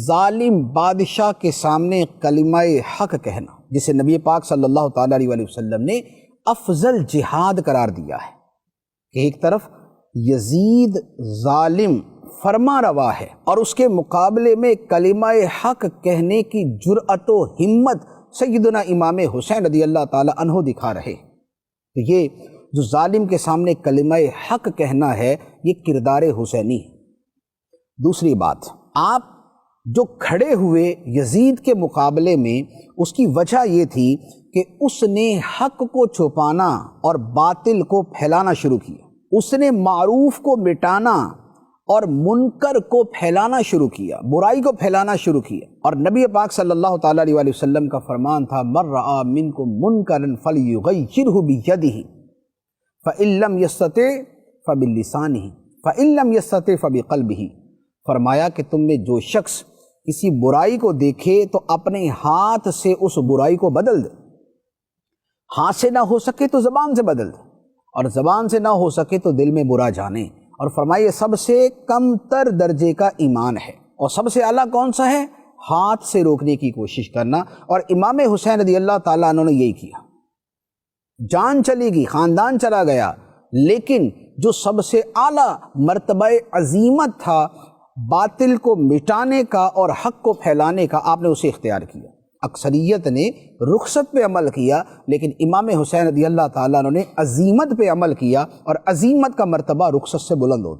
ظالم بادشاہ کے سامنے کلمہ حق کہنا، جسے نبی پاک صلی اللہ تعالیٰ علیہ وآلہ وسلم نے افضل جہاد قرار دیا ہے، کہ ایک طرف یزید ظالم فرما روا ہے اور اس کے مقابلے میں کلمہ حق کہنے کی جرأت و ہمت سیدنا امام حسین رضی اللہ تعالیٰ عنہ دکھا رہے۔ تو یہ جو ظالم کے سامنے کلمہ حق کہنا ہے، یہ کردار حسینی ہے۔ دوسری بات، آپ جو کھڑے ہوئے یزید کے مقابلے میں، اس کی وجہ یہ تھی کہ اس نے حق کو چھپانا اور باطل کو پھیلانا شروع کیا، اس نے معروف کو مٹانا اور منکر کو پھیلانا شروع کیا، برائی کو پھیلانا شروع کیا۔ اور نبی پاک صلی اللہ تعالیٰ علیہ وآلہ وسلم کا فرمان تھا، من رأى منکم منکرا فلیغیرہ بیدہ فإن لم یستطع فبلسانہ فإن لم یستطع فبقلبہ۔ فرمایا کہ تم میں جو شخص کسی برائی کو دیکھے تو اپنے ہاتھ سے اس برائی کو بدل دے، ہاتھ سے نہ ہو سکے تو زبان سے بدل دے، اور زبان سے نہ ہو سکے تو دل میں برا جانے۔ اور فرمائیے سب سے کم تر درجے کا ایمان ہے، اور سب سے اعلیٰ کون سا ہے؟ ہاتھ سے روکنے کی کوشش کرنا۔ اور امام حسین رضی اللہ تعالیٰ عنہ نے یہی کیا۔ جان چلی گئی، خاندان چلا گیا، لیکن جو سب سے اعلیٰ مرتبہ عظیمت تھا باطل کو مٹانے کا اور حق کو پھیلانے کا، آپ نے اسے اختیار کیا۔ اکثریت نے رخصت پہ عمل کیا، لیکن امام حسین رضی اللہ تعالیٰ عنہ نے عظیمت پہ عمل کیا، اور عظیمت کا مرتبہ رخصت سے بلند ہوتا ہے۔